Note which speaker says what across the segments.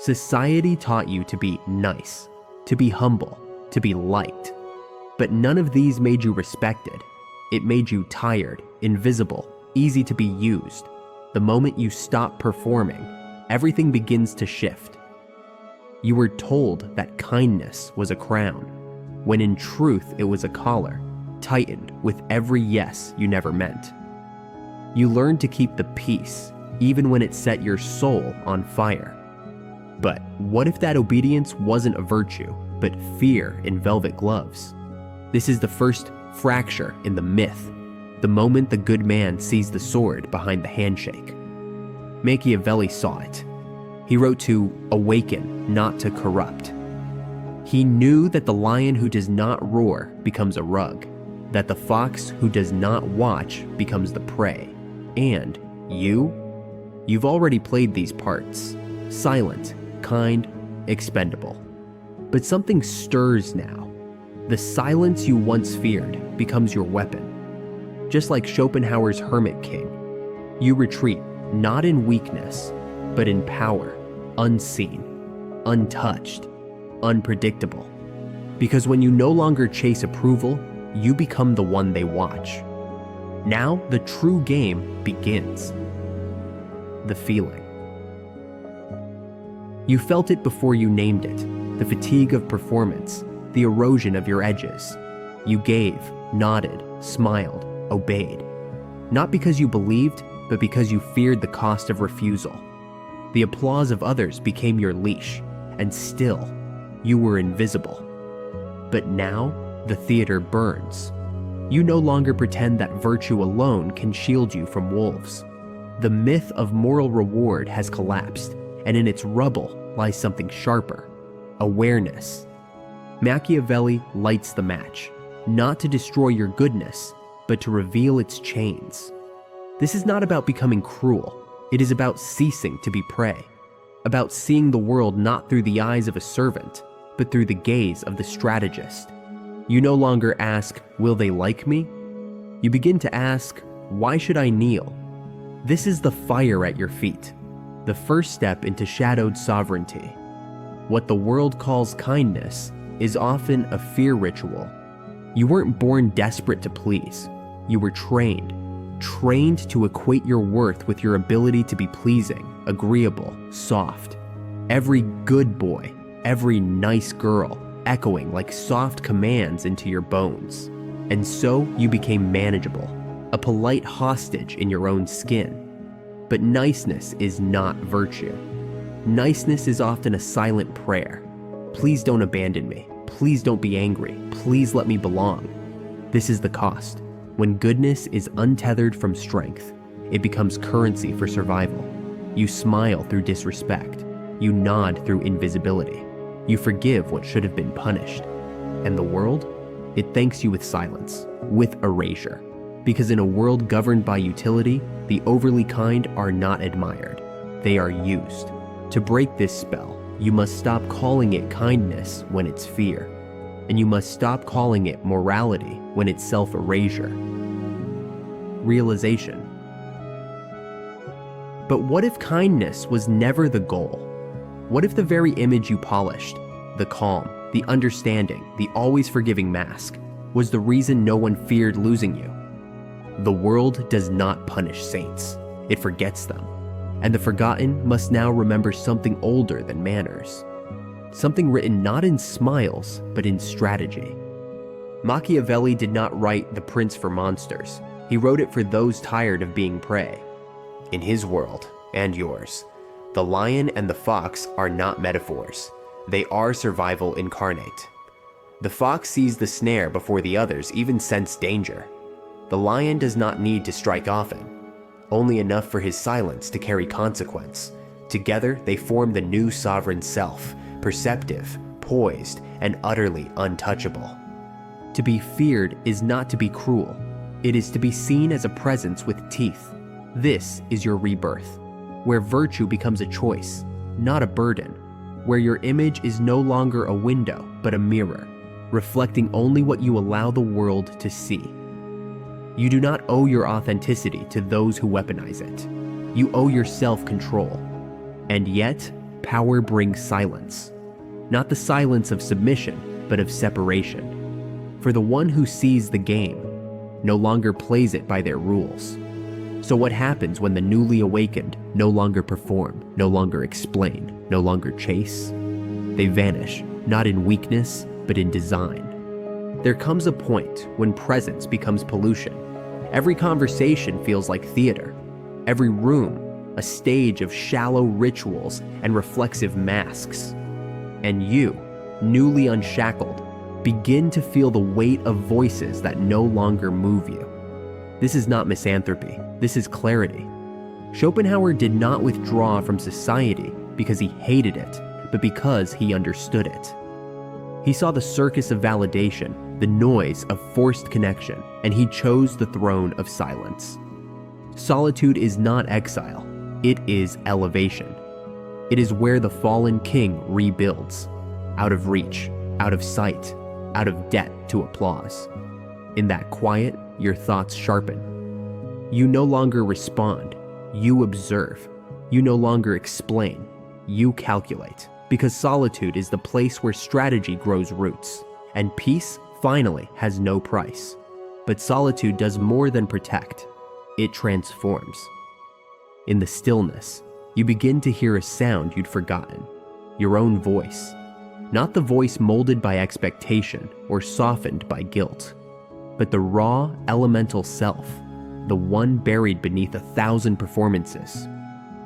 Speaker 1: Society taught you to be nice, to be humble, to be liked. But none of these made you respected. It made you tired, invisible, easy to be used. The moment you stop performing, everything begins to shift. You were told that kindness was a crown, when in truth it was a collar, tightened with every yes you never meant. You learned to keep the peace, even when it set your soul on fire. But what if that obedience wasn't a virtue, but fear in velvet gloves? This is the first fracture in the myth, the moment the good man sees the sword behind the handshake. Machiavelli saw it. He wrote to awaken, not to corrupt. He knew that the lion who does not roar becomes a rug, that the fox who does not watch becomes the prey. And you've already played these parts, silent, kind, expendable. But something stirs now. The silence you once feared becomes your weapon. Just like Schopenhauer's Hermit King, you retreat not in weakness, but in power, unseen, untouched, unpredictable. Because when you no longer chase approval, you become the one they watch. Now the true game begins. The feeling. You felt it before you named it, the fatigue of performance, the erosion of your edges. You gave, nodded, smiled, obeyed. Not because you believed, but because you feared the cost of refusal. The applause of others became your leash, and still, you were invisible. But now, the theater burns. You no longer pretend that virtue alone can shield you from wolves. The myth of moral reward has collapsed, and in its rubble lies something sharper: awareness. Machiavelli lights the match, not to destroy your goodness, but to reveal its chains. This is not about becoming cruel. It is about ceasing to be prey, about seeing the world not through the eyes of a servant, but through the gaze of the strategist. You no longer ask, will they like me? You begin to ask, why should I kneel? This is the fire at your feet, the first step into shadowed sovereignty. What the world calls kindness is often a fear ritual. You weren't born desperate to please. You were trained to equate your worth with your ability to be pleasing, agreeable, soft. Every good boy, every nice girl, echoing like soft commands into your bones. And so you became manageable, a polite hostage in your own skin. But niceness is not virtue. Niceness is often a silent prayer. Please don't abandon me. Please don't be angry. Please let me belong. This is the cost. When goodness is untethered from strength, it becomes currency for survival. You smile through disrespect. You nod through invisibility. You forgive what should have been punished. And the world? It thanks you with silence, with erasure. Because in a world governed by utility, the overly kind are not admired. They are used. To break this spell, you must stop calling it kindness when it's fear. And you must stop calling it morality when it's self-erasure. Realization. But what if kindness was never the goal? What if the very image you polished, the calm, the understanding, the always forgiving mask, was the reason no one feared losing you? The world does not punish saints. It forgets them. And the forgotten must now remember something older than manners. Something written not in smiles, but in strategy. Machiavelli did not write The Prince for monsters. He wrote it for those tired of being prey. In his world, and yours, the lion and the fox are not metaphors. They are survival incarnate. The fox sees the snare before the others even sense danger. The lion does not need to strike often, only enough for his silence to carry consequence. Together, they form the new sovereign self, perceptive, poised, and utterly untouchable. To be feared is not to be cruel. It is to be seen as a presence with teeth. This is your rebirth, where virtue becomes a choice, not a burden, where your image is no longer a window, but a mirror, reflecting only what you allow the world to see. You do not owe your authenticity to those who weaponize it. You owe yourself control. And yet, power brings silence. Not the silence of submission, but of separation. For the one who sees the game no longer plays it by their rules. So what happens when the newly awakened no longer perform, no longer explain, no longer chase? They vanish, not in weakness, but in design. There comes a point when presence becomes pollution. Every conversation feels like theater. Every room, a stage of shallow rituals and reflexive masks. And you, newly unshackled, begin to feel the weight of voices that no longer move you. This is not misanthropy, this is clarity. Schopenhauer did not withdraw from society because he hated it, but because he understood it. He saw the circus of validation, the noise of forced connection, and he chose the throne of silence. Solitude is not exile, it is elevation. It is where the fallen king rebuilds, out of reach, out of sight, out of debt to applause. In that quiet, your thoughts sharpen. You no longer respond, you observe. You no longer explain, you calculate. Because solitude is the place where strategy grows roots, and peace finally has no price. But solitude does more than protect, it transforms. In the stillness, you begin to hear a sound you'd forgotten, your own voice. Not the voice molded by expectation or softened by guilt, but the raw, elemental self, the one buried beneath 1,000 performances.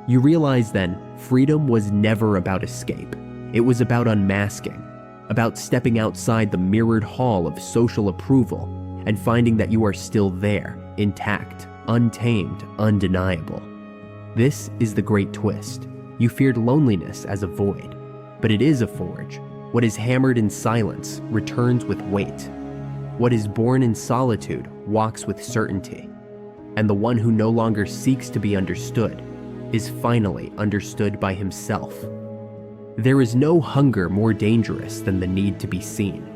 Speaker 1: You realize then, freedom was never about escape. It was about unmasking, about stepping outside the mirrored hall of social approval and finding that you are still there, intact, untamed, undeniable. This is the great twist. You feared loneliness as a void, but it is a forge. What is hammered in silence returns with weight. What is born in solitude walks with certainty. And the one who no longer seeks to be understood is finally understood by himself. There is no hunger more dangerous than the need to be seen.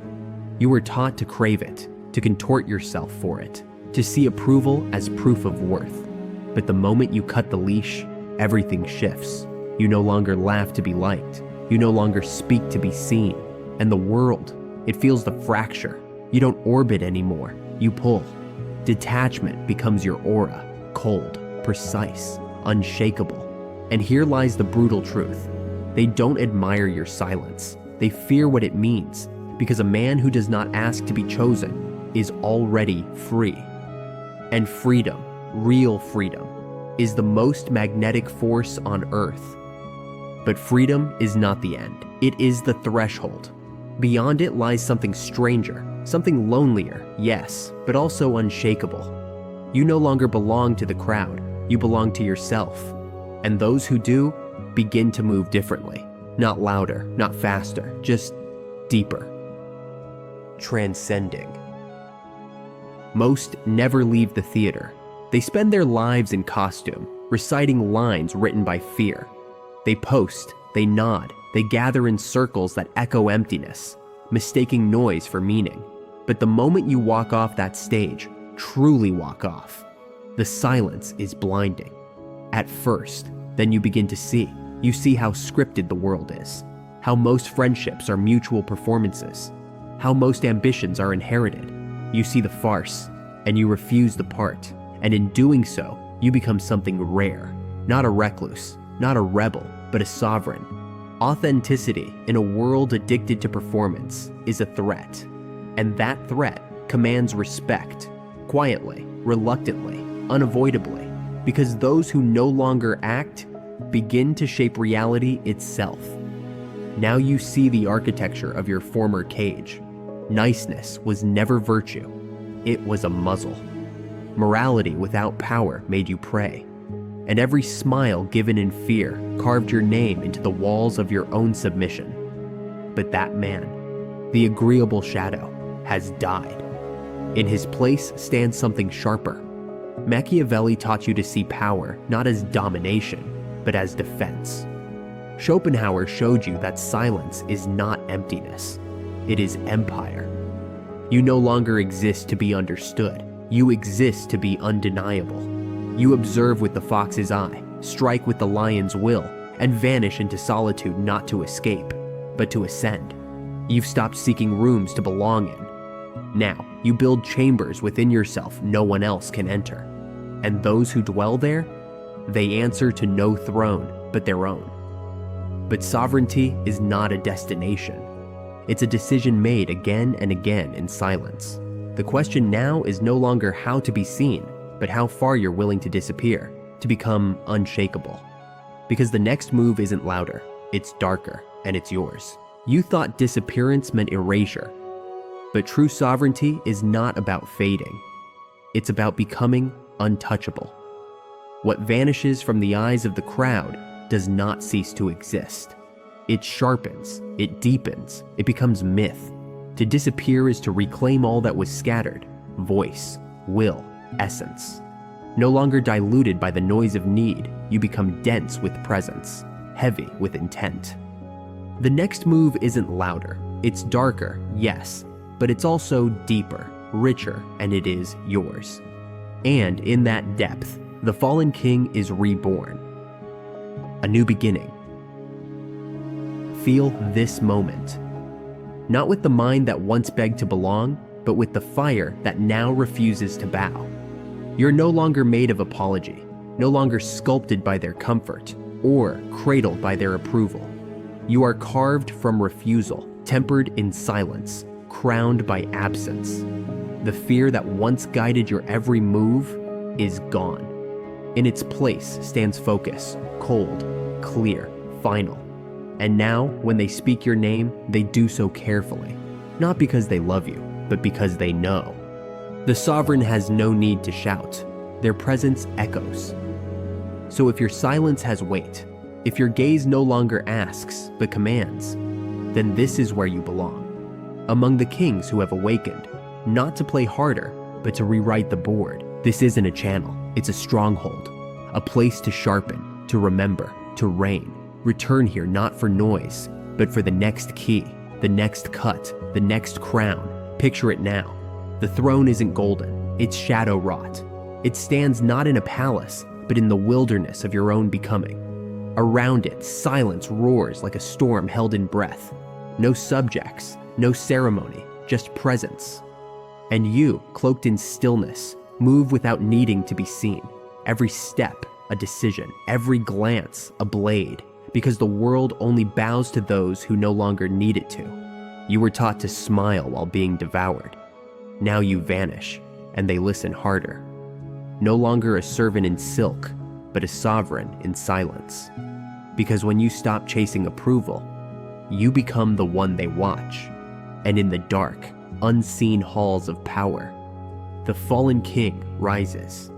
Speaker 1: You were taught to crave it, to contort yourself for it, to see approval as proof of worth. But the moment you cut the leash, everything shifts. You no longer laugh to be liked. You no longer speak to be seen. And the world, it feels the fracture. You don't orbit anymore, you pull. Detachment becomes your aura, cold, precise, unshakable. And here lies the brutal truth. They don't admire your silence. They fear what it means, because a man who does not ask to be chosen is already free. And freedom, real freedom, is the most magnetic force on earth. But freedom is not the end. It is the threshold. Beyond it lies something stranger, something lonelier, yes, but also unshakable. You no longer belong to the crowd. You belong to yourself. And those who do begin to move differently. Not louder, not faster, just deeper. Transcending. Most never leave the theater. They spend their lives in costume, reciting lines written by fear. They post, they nod, they gather in circles that echo emptiness, mistaking noise for meaning. But the moment you walk off that stage, truly walk off, the silence is blinding. At first, then you begin to see. You see how scripted the world is, how most friendships are mutual performances, how most ambitions are inherited. You see the farce, and you refuse the part, and in doing so, you become something rare, not a recluse, not a rebel, but a sovereign. Authenticity in a world addicted to performance is a threat, and that threat commands respect, quietly, reluctantly, unavoidably, because those who no longer act begin to shape reality itself. Now you see the architecture of your former cage. Niceness was never virtue, it was a muzzle. Morality without power made you prey, and every smile given in fear carved your name into the walls of your own submission. But that man, the agreeable shadow, has died. In his place stands something sharper. Machiavelli taught you to see power not as domination, but as defense. Schopenhauer showed you that silence is not emptiness, it is empire. You no longer exist to be understood, you exist to be undeniable. You observe with the fox's eye, strike with the lion's will, and vanish into solitude not to escape, but to ascend. You've stopped seeking rooms to belong in. Now, you build chambers within yourself no one else can enter. And those who dwell there, they answer to no throne but their own. But sovereignty is not a destination. It's a decision made again and again in silence. The question now is no longer how to be seen, but how far you're willing to disappear, to become unshakable. Because the next move isn't louder, it's darker, and it's yours. You thought disappearance meant erasure, but true sovereignty is not about fading. It's about becoming untouchable. What vanishes from the eyes of the crowd does not cease to exist. It sharpens, it deepens, it becomes myth. To disappear is to reclaim all that was scattered: voice, will, essence. No longer diluted by the noise of need, you become dense with presence, heavy with intent. The next move isn't louder. It's darker, yes, but it's also deeper, richer, and it is yours. And in that depth, the fallen king is reborn. A new beginning. Feel this moment. Not with the mind that once begged to belong, but with the fire that now refuses to bow. You're no longer made of apology, no longer sculpted by their comfort, or cradled by their approval. You are carved from refusal, tempered in silence, crowned by absence. The fear that once guided your every move is gone. In its place stands focus, cold, clear, final. And now, when they speak your name, they do so carefully, not because they love you, but because they know. The sovereign has no need to shout. Their presence echoes. So if your silence has weight, if your gaze no longer asks, but commands, then this is where you belong. Among the kings who have awakened, not to play harder, but to rewrite the board. This isn't a channel, it's a stronghold, a place to sharpen, to remember, to reign. Return here not for noise, but for the next key, the next cut, the next crown. Picture it now. The throne isn't golden, it's shadow wrought. It stands not in a palace, but in the wilderness of your own becoming. Around it, silence roars like a storm held in breath. No subjects, no ceremony, just presence. And you, cloaked in stillness, move without needing to be seen. Every step, a decision, every glance, a blade, because the world only bows to those who no longer need it to. You were taught to smile while being devoured. Now you vanish, and they listen harder. No longer a servant in silk, but a sovereign in silence. Because when you stop chasing approval, you become the one they watch. And in the dark, unseen halls of power, the fallen king rises.